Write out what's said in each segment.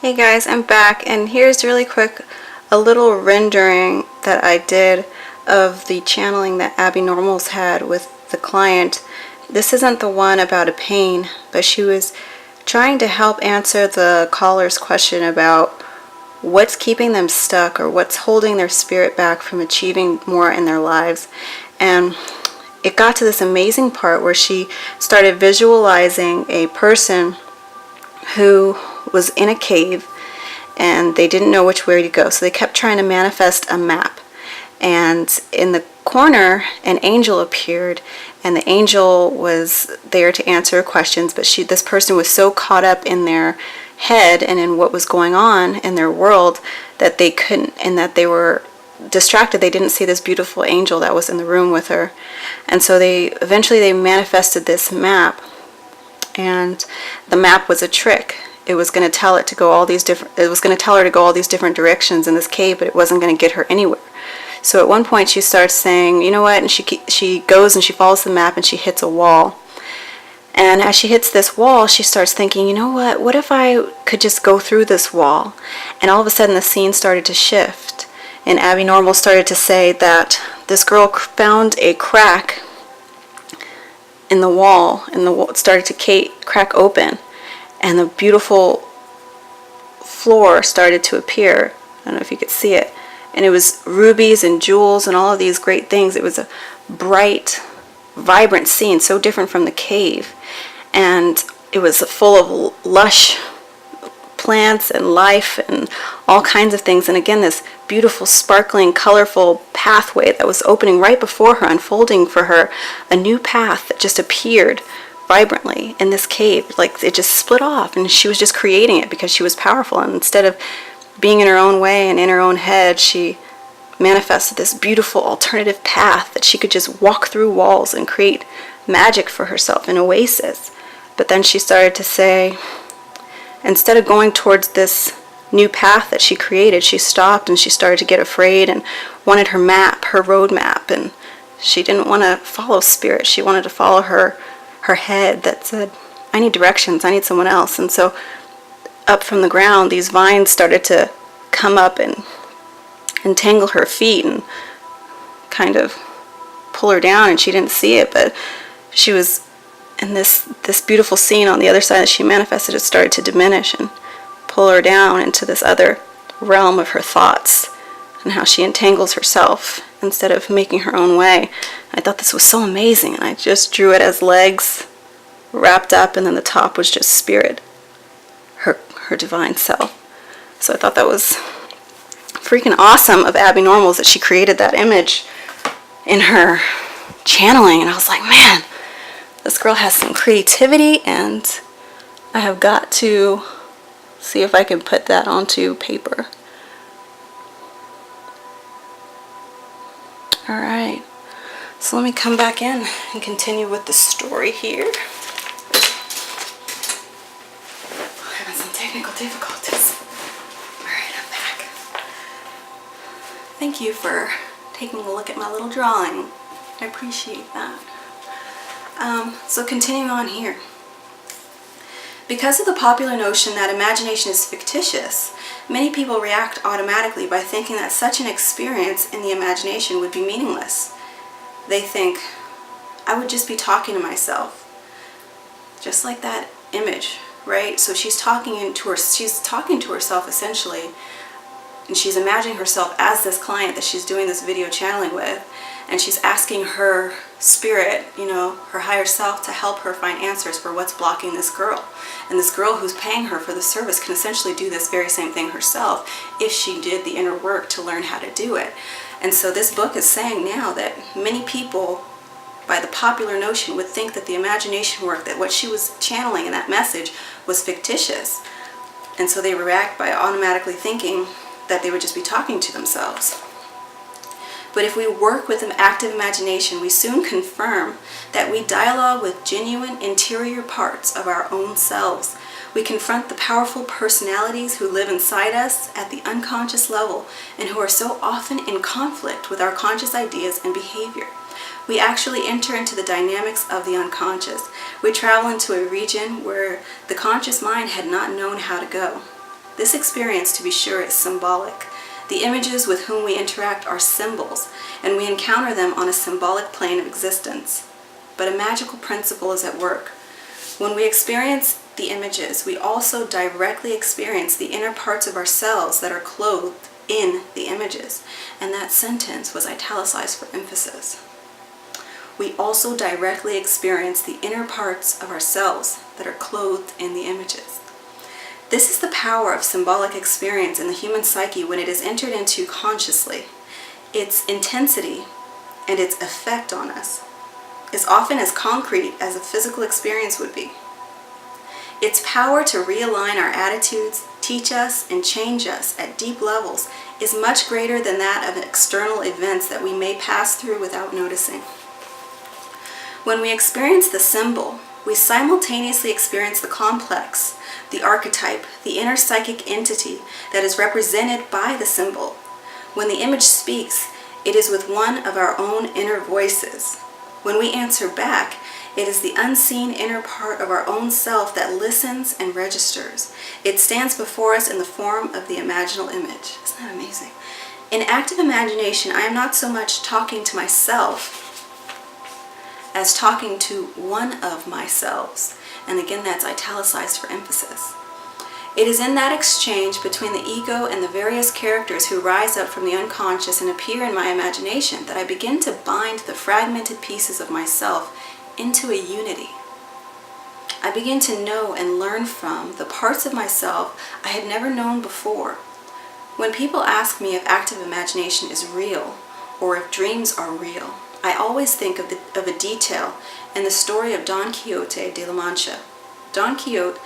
Hey guys, I'm back, and here's really quick a little rendering that I did of the channeling that Abbey Normals had with the client. This isn't the one about a pain, but she was trying to help answer the caller's question about what's keeping them stuck or what's holding their spirit back from achieving more in their lives. And it got to this amazing part where she started visualizing a person who was in a cave and they didn't know which way to go, so they kept trying to manifest a map. And in the corner an angel appeared, and the angel was there to answer questions, but this person was so caught up in their head and in what was going on in their world that they couldn't, and that they were distracted. They didn't see this beautiful angel that was in the room with her. And so they manifested this map, and the map was a trick. It was going to tell it to go all these different. It was going to tell her to go all these different directions in this cave, but it wasn't going to get her anywhere. So at one point she starts saying, "You know what?" And she goes and she follows the map and she hits a wall. And as she hits this wall, she starts thinking, "You know what? What if I could just go through this wall?" And all of a sudden the scene started to shift, and Abbey Normal started to say that this girl found a crack in the wall, and the wall started to crack open, and the beautiful floor started to appear. I don't know if you could see it. And it was rubies and jewels and all of these great things. It was a bright, vibrant scene, so different from the cave. And it was full of lush plants and life and all kinds of things. And again, this beautiful, sparkling, colorful pathway that was opening right before her, unfolding for her a new path that just appeared vibrantly in this cave. Like it just split off, and she was just creating it because she was powerful. And instead of being in her own way and in her own head, she manifested this beautiful alternative path that she could just walk through walls and create magic for herself, an oasis. But then she started to say, instead of going towards this new path that she created, she stopped and she started to get afraid and wanted her map, her road map. And she didn't want to follow spirit. She wanted to follow her head that said, "I need directions, I need someone else." And so up from the ground, these vines started to come up and entangle her feet and kind of pull her down, and she didn't see it, but she was in this beautiful scene on the other side that she manifested. It started to diminish and pull her down into this other realm of her thoughts and how she entangles herself instead of making her own way. I thought this was so amazing, and I just drew it as legs wrapped up, and then the top was just spirit, her divine self. So I thought that was freaking awesome of Abbey Normals that she created that image in her channeling. And I was like, man, this girl has some creativity, and I have got to see if I can put that onto paper. Alright, so let me come back in and continue with the story here. Having some technical difficulties. Alright, I'm back. Thank you for taking a look at my little drawing. I appreciate that. So continuing on here. Because of the popular notion that imagination is fictitious, many people react automatically by thinking that such an experience in the imagination would be meaningless. They think, I would just be talking to myself. Just like that image, right? So she's talking to herself essentially, and she's imagining herself as this client that she's doing this video channeling with, and she's asking her spirit, her higher self, to help her find answers for what's blocking this girl. And this girl who's paying her for the service can essentially do this very same thing herself if she did the inner work to learn how to do it. And so this book is saying now that many people, by the popular notion, would think that the imagination work, that what she was channeling in that message was fictitious. And so they react by automatically thinking that they would just be talking to themselves. But if we work with an active imagination, we soon confirm that we dialogue with genuine interior parts of our own selves. We confront the powerful personalities who live inside us at the unconscious level and who are so often in conflict with our conscious ideas and behavior. We actually enter into the dynamics of the unconscious. We travel into a region where the conscious mind had not known how to go. This experience, to be sure, is symbolic. The images with whom we interact are symbols, and we encounter them on a symbolic plane of existence. But a magical principle is at work. When we experience the images, we also directly experience the inner parts of ourselves that are clothed in the images. And that sentence was italicized for emphasis. We also directly experience the inner parts of ourselves that are clothed in the images. This is the power of symbolic experience in the human psyche when it is entered into consciously. Its intensity and its effect on us is often as concrete as a physical experience would be. Its power to realign our attitudes, teach us, and change us at deep levels is much greater than that of external events that we may pass through without noticing. When we experience the symbol, we simultaneously experience the complex, the archetype, the inner psychic entity that is represented by the symbol. When the image speaks, it is with one of our own inner voices. When we answer back, it is the unseen inner part of our own self that listens and registers. It stands before us in the form of the imaginal image. Isn't that amazing? In active imagination, I am not so much talking to myself as talking to one of myselves. And again, that's italicized for emphasis. It is in that exchange between the ego and the various characters who rise up from the unconscious and appear in my imagination that I begin to bind the fragmented pieces of myself into a unity. I begin to know and learn from the parts of myself I had never known before. When people ask me if active imagination is real or if dreams are real, I always think of a detail in the story of Don Quixote de la Mancha. Don Quixote,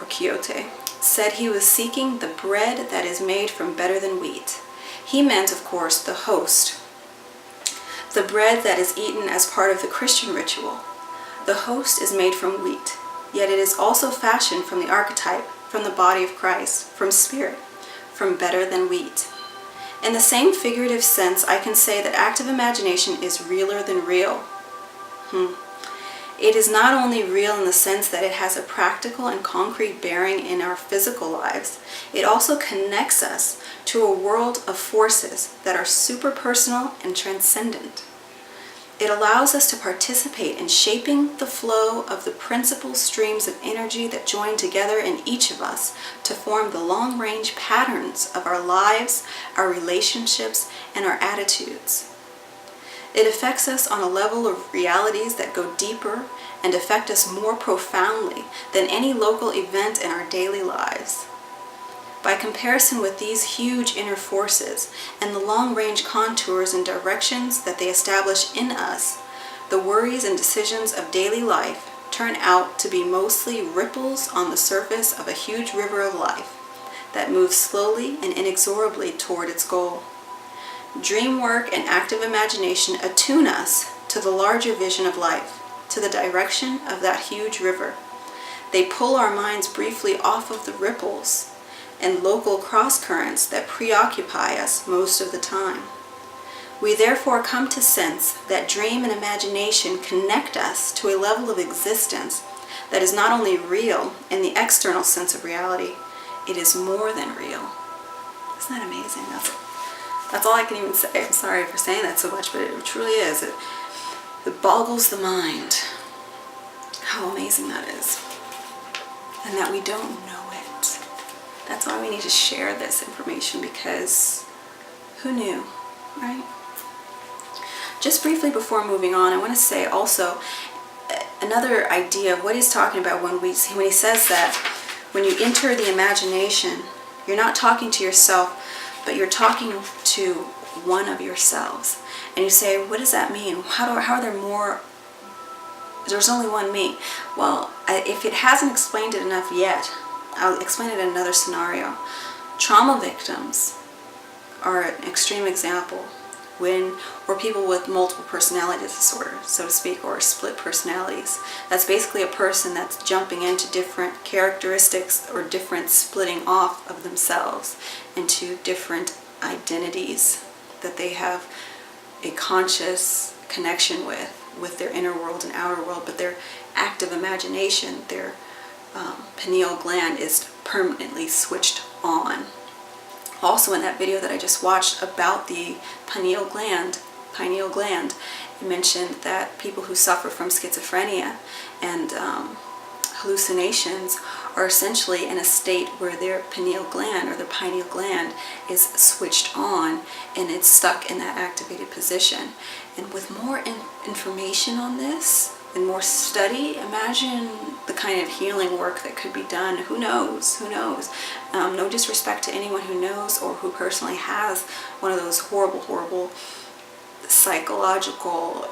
or Quixote, said he was seeking the bread that is made from better than wheat. He meant, of course, the host, the bread that is eaten as part of the Christian ritual. The host is made from wheat, yet it is also fashioned from the archetype, from the body of Christ, from spirit, from better than wheat. In the same figurative sense, I can say that active imagination is realer than real. It is not only real in the sense that it has a practical and concrete bearing in our physical lives, it also connects us to a world of forces that are superpersonal and transcendent. It allows us to participate in shaping the flow of the principal streams of energy that join together in each of us to form the long-range patterns of our lives, our relationships, and our attitudes. It affects us on a level of realities that go deeper and affect us more profoundly than any local event in our daily lives. By comparison with these huge inner forces and the long-range contours and directions that they establish in us, the worries and decisions of daily life turn out to be mostly ripples on the surface of a huge river of life that moves slowly and inexorably toward its goal. Dream work and active imagination attune us to the larger vision of life, to the direction of that huge river. They pull our minds briefly off of the ripples and local cross-currents that preoccupy us most of the time. We therefore come to sense that dream and imagination connect us to a level of existence that is not only real in the external sense of reality, it is more than real. Isn't that amazing? That's all I can even say. I'm sorry for saying that so much, but it truly is. It boggles the mind how amazing that is. And that we don't know it. That's why we need to share this information, because who knew, right? Just briefly before moving on, I want to say also another idea of what he's talking about when he says that when you enter the imagination, you're not talking to yourself, but you're talking to one of yourselves. And you say, what does that mean? How are there more? There's only one me. Well, if it hasn't explained it enough yet, I'll explain it in another scenario. Trauma victims are an extreme example, or people with multiple personality disorder, so to speak, or split personalities. That's basically a person that's jumping into different characteristics or different splitting off of themselves into different identities that they have a conscious connection with their inner world and outer world, but their active imagination, their pineal gland is permanently switched on. Also, in that video that I just watched about the pineal gland, it mentioned that people who suffer from schizophrenia and hallucinations are essentially in a state where their pineal gland is switched on and it's stuck in that activated position. And with more information on this and more study, imagine the kind of healing work that could be done. Who knows? No disrespect to anyone who knows or who personally has one of those horrible psychological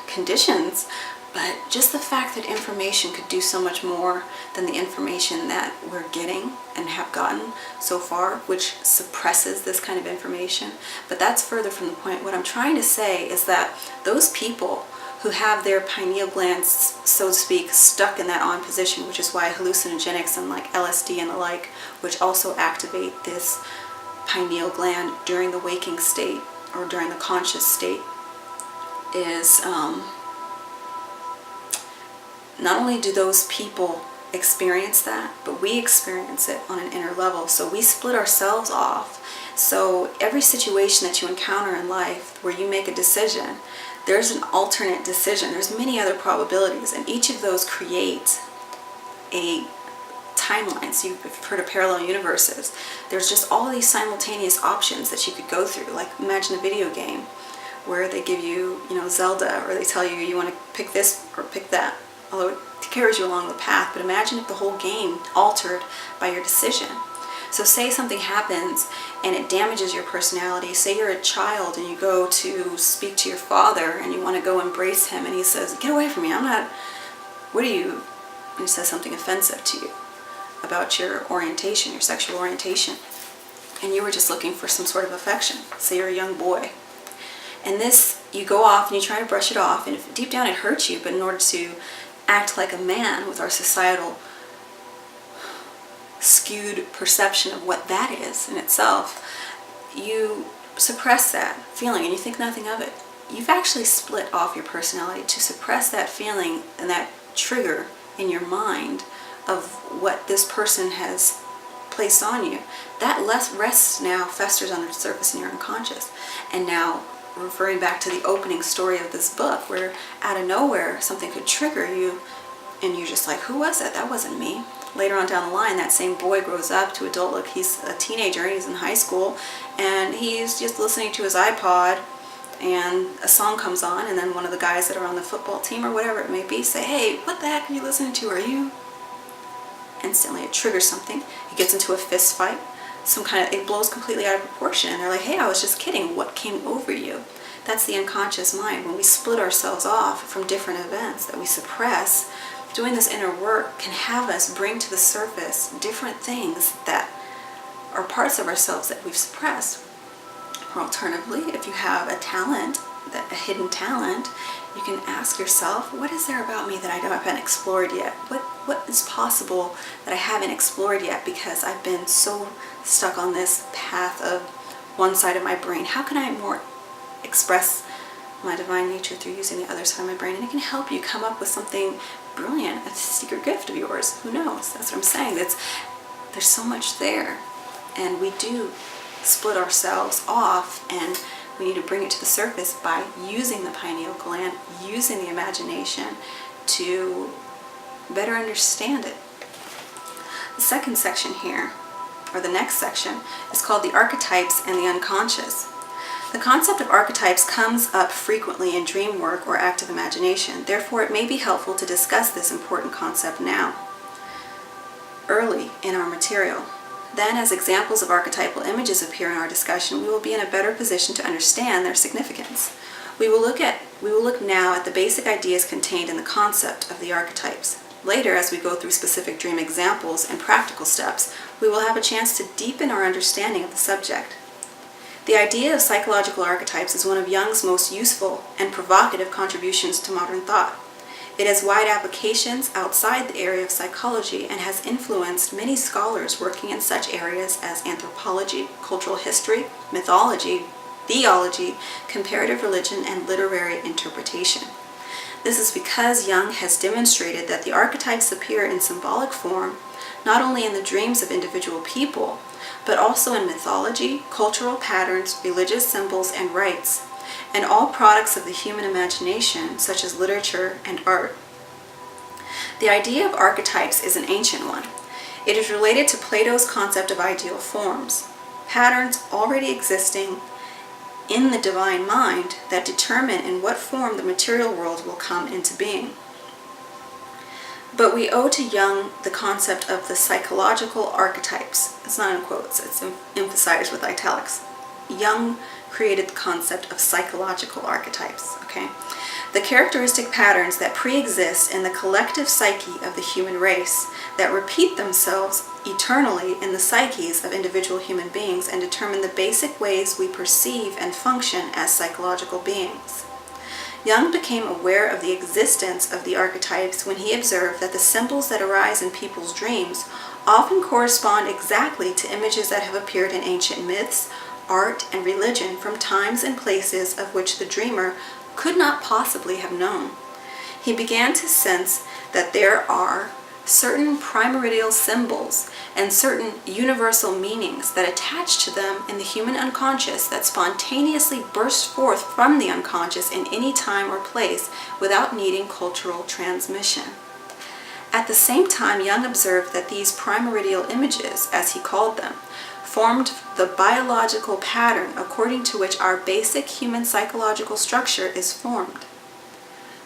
conditions, but just the fact that information could do so much more than the information that we're getting and have gotten so far, which suppresses this kind of information. But that's further from the point. What I'm trying to say is that those people who have their pineal glands, so to speak, stuck in that on position, which is why hallucinogenics and like LSD and the like, which also activate this pineal gland during the waking state or during the conscious state, is not only do those people experience that, but we experience it on an inner level. So we split ourselves off. So every situation that you encounter in life where you make a decision, there's an alternate decision. There's many other probabilities, and each of those create a timeline. So you've heard of parallel universes. There's just all these simultaneous options that you could go through. Like imagine a video game where they give you, Zelda, or they tell you you want to pick this or pick that, although it carries you along the path. But imagine if the whole game altered by your decision. So say something happens and it damages your personality. Say you're a child and you go to speak to your father and you want to go embrace him, and he says, "Get away from me, I'm not," what are you? And he says something offensive to you about your orientation, your sexual orientation. And you were just looking for some sort of affection. Say you're a young boy. And this, you go off and you try to brush it off, and if deep down it hurts you, but in order to act like a man with our societal skewed perception of what that is in itself, you suppress that feeling and you think nothing of it. You've actually split off your personality to suppress that feeling and that trigger in your mind of what this person has placed on you. That rests now, festers under the surface in your unconscious. And now, referring back to the opening story of this book, where out of nowhere something could trigger you and you're just like, who was that? That wasn't me. Later on down the line, that same boy grows up to adulthood. He's a teenager and he's in high school, and he's just listening to his iPod, and a song comes on, and then one of the guys that are on the football team or whatever it may be say, "Hey, what the heck are you listening to? Are you?" Instantly it triggers something. He gets into a fist fight. It blows completely out of proportion. And they're like, "Hey, I was just kidding. What came over you?" That's the unconscious mind. When we split ourselves off from different events that we suppress, doing this inner work can have us bring to the surface different things that are parts of ourselves that we've suppressed. Or alternatively, if you have a talent, a hidden talent, you can ask yourself, what is there about me that I haven't explored yet? What is possible that I haven't explored yet because I've been so stuck on this path of one side of my brain? How can I more express my divine nature through using the other side of my brain? And it can help you come up with something brilliant, a secret gift of yours. Who knows? That's what I'm saying. There's so much there. And we do split ourselves off, and we need to bring it to the surface by using the pineal gland, using the imagination to better understand it. The second section here, or the next section, is called the Archetypes and the Unconscious. The concept of archetypes comes up frequently in dream work or active imagination. Therefore, it may be helpful to discuss this important concept now, early in our material. Then, as examples of archetypal images appear in our discussion, we will be in a better position to understand their significance. We will look now at the basic ideas contained in the concept of the archetypes. Later, as we go through specific dream examples and practical steps, we will have a chance to deepen our understanding of the subject. The idea of psychological archetypes is one of Jung's most useful and provocative contributions to modern thought. It has wide applications outside the area of psychology and has influenced many scholars working in such areas as anthropology, cultural history, mythology, theology, comparative religion, and literary interpretation. This is because Jung has demonstrated that the archetypes appear in symbolic form, not only in the dreams of individual people, but also in mythology, cultural patterns, religious symbols, and rites, and all products of the human imagination, such as literature and art. The idea of archetypes is an ancient one. It is related to Plato's concept of ideal forms, patterns already existing in the divine mind that determine in what form the material world will come into being. But we owe to Jung the concept of the psychological archetypes. It's not in quotes, it's emphasized with italics. Jung created the concept of psychological archetypes, okay? The characteristic patterns that pre-exist in the collective psyche of the human race that repeat themselves eternally in the psyches of individual human beings and determine the basic ways we perceive and function as psychological beings. Jung became aware of the existence of the archetypes when he observed that the symbols that arise in people's dreams often correspond exactly to images that have appeared in ancient myths, art, and religion from times and places of which the dreamer could not possibly have known. He began to sense that there are certain primordial symbols and certain universal meanings that attach to them in the human unconscious that spontaneously burst forth from the unconscious in any time or place without needing cultural transmission. At the same time, Jung observed that these primordial images, as he called them, formed the biological pattern according to which our basic human psychological structure is formed.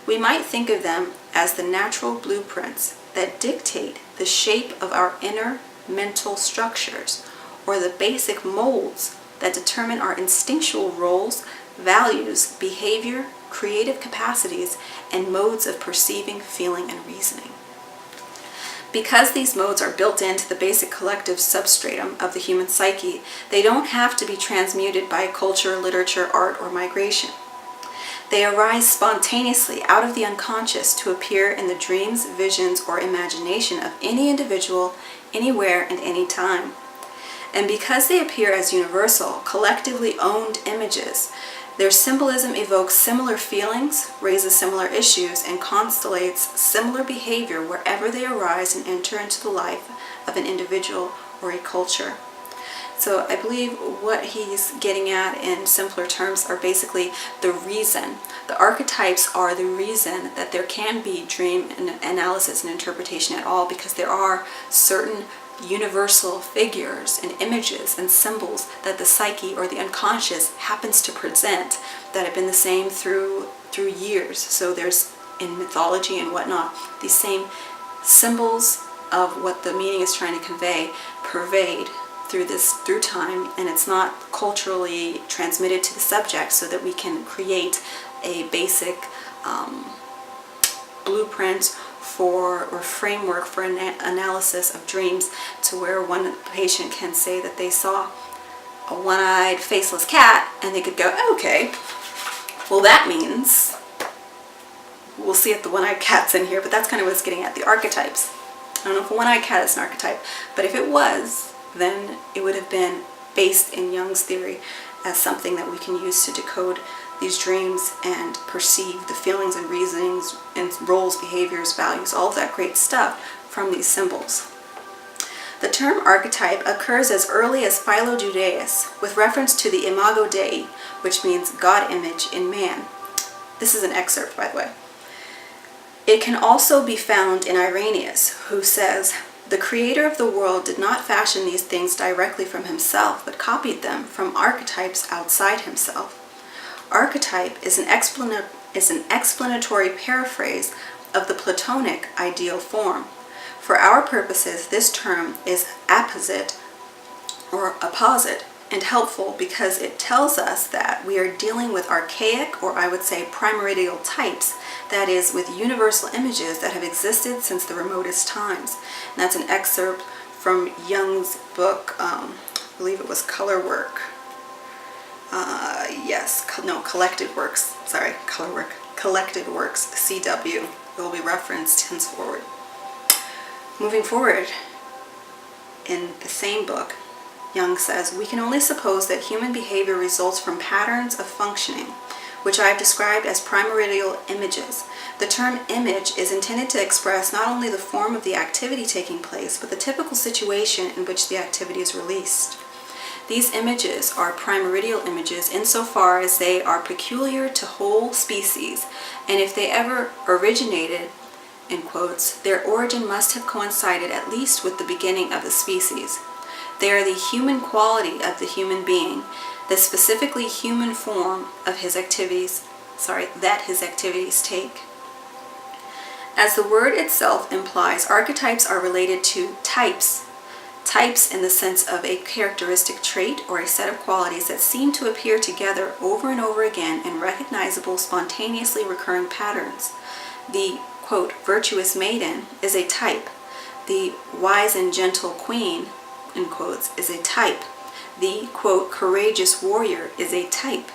We might think of them as the natural blueprints that dictate the shape of our inner mental structures, or the basic molds that determine our instinctual roles, values, behavior, creative capacities, and modes of perceiving, feeling, and reasoning. Because these modes are built into the basic collective substratum of the human psyche, they don't have to be transmuted by culture, literature, art, or migration. They arise spontaneously out of the unconscious to appear in the dreams, visions, or imagination of any individual, anywhere and any time. And because they appear as universal, collectively owned images, their symbolism evokes similar feelings, raises similar issues, and constellates similar behavior wherever they arise and enter into the life of an individual or a culture. So I believe what he's getting at in simpler terms are basically the reason. The archetypes are the reason that there can be dream analysis and interpretation at all, because there are certain universal figures and images and symbols that the psyche or the unconscious happens to present that have been the same through years. So there's, in mythology and whatnot, these same symbols of what the meaning is trying to convey pervade through time, and it's not culturally transmitted to the subject, so that we can create a basic blueprint or framework for an analysis of dreams, to where one patient can say that they saw a one-eyed faceless cat, and they could go, okay, well that means, we'll see if the one-eyed cat's in here, but that's kind of what it's getting at, the archetypes. I don't know if a one-eyed cat is an archetype, but if it was, then it would have been based in Jung's theory as something that we can use to decode these dreams and perceive the feelings and reasonings and roles, behaviors, values, all of that great stuff from these symbols. The term archetype occurs as early as Philo-Judaeus, with reference to the imago Dei, which means God image in man. This is an excerpt, by the way. It can also be found in Irenaeus, who says, "The creator of the world did not fashion these things directly from himself, but copied them from archetypes outside himself." Archetype is an explanatory paraphrase of the Platonic ideal form. For our purposes, this term is apposite or apposite and helpful because it tells us that we are dealing with archaic, or I would say primordial types, that is, with universal images that have existed since the remotest times. And that's an excerpt from Jung's book, I believe it was Color Work. Collected Works. Sorry, Color Work. Collected Works, CW. Will be referenced henceforward. Moving forward, in the same book, Jung says, "We can only suppose that human behavior results from patterns of functioning, which I have described as primordial images. The term image is intended to express not only the form of the activity taking place, but the typical situation in which the activity is released. These images are primordial images insofar as they are peculiar to whole species, and if they ever originated, in quotes, their origin must have coincided at least with the beginning of the species. They are the human quality of the human being, the specifically human form of his activities, that his activities take. As the word itself implies, archetypes are related to types. Types in the sense of a characteristic trait or a set of qualities that seem to appear together over and over again in recognizable, spontaneously recurring patterns. The, quote, virtuous maiden is a type. The wise and gentle queen, in quotes, is a type. The, quote, courageous warrior is a type.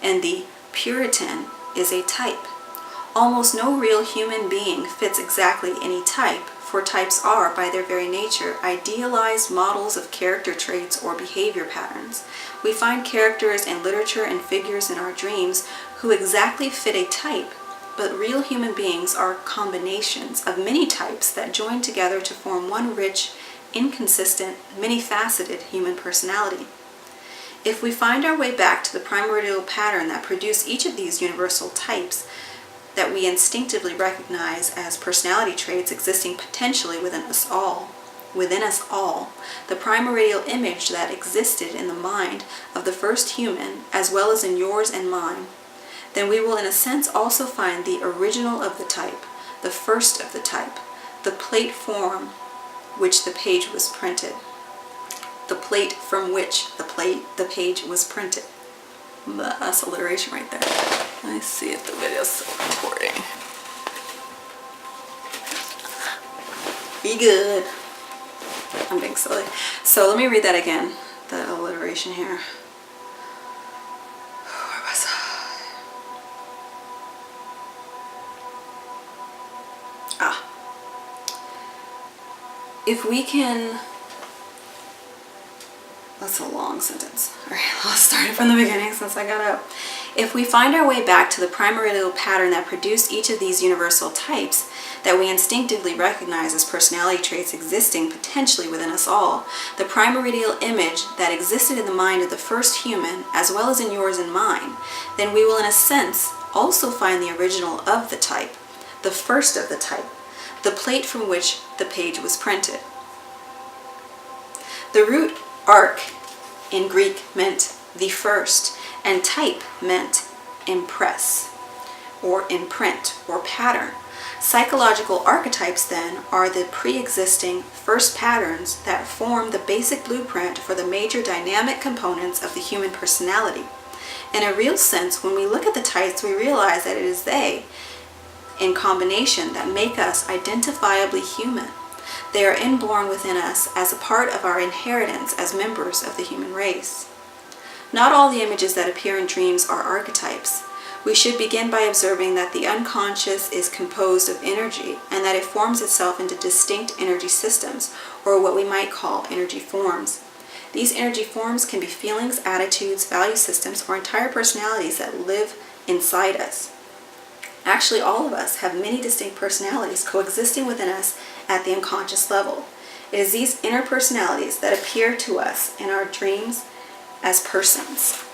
And the Puritan is a type. Almost no real human being fits exactly any type, for types are, by their very nature, idealized models of character traits or behavior patterns. We find characters in literature and figures in our dreams who exactly fit a type, but real human beings are combinations of many types that join together to form one rich, inconsistent, many-faceted human personality. If we find our way back to the primordial pattern that produced each of these universal types, that we instinctively recognize as personality traits existing potentially within us all, the primordial image that existed in the mind of the first human, as well as in yours and mine, then we will in a sense also find the original of the type, the first of the type, the plate from which the page was printed. The plate from which the page was printed. That's alliteration right there. Let me see if the video's still recording. Be good. I'm being silly. So let me read that again, the alliteration here. Where was I? If we can... That's a long sentence. All right, I'll start it from the beginning since I got up. If we find our way back to the primordial pattern that produced each of these universal types that we instinctively recognize as personality traits existing potentially within us all, the primordial image that existed in the mind of the first human, as well as in yours and mine, then we will in a sense also find the original of the type, the first of the type, the plate from which the page was printed. The root arch in Greek meant the first, and type meant impress, or imprint, or pattern. Psychological archetypes, then, are the pre-existing first patterns that form the basic blueprint for the major dynamic components of the human personality. In a real sense, when we look at the types, we realize that it is they, in combination, that make us identifiably human. They are inborn within us as a part of our inheritance as members of the human race. Not all the images that appear in dreams are archetypes. We should begin by observing that the unconscious is composed of energy and that it forms itself into distinct energy systems, or what we might call energy forms. These energy forms can be feelings, attitudes, value systems, or entire personalities that live inside us. Actually, all of us have many distinct personalities coexisting within us at the unconscious level. It is these inner personalities that appear to us in our dreams as persons.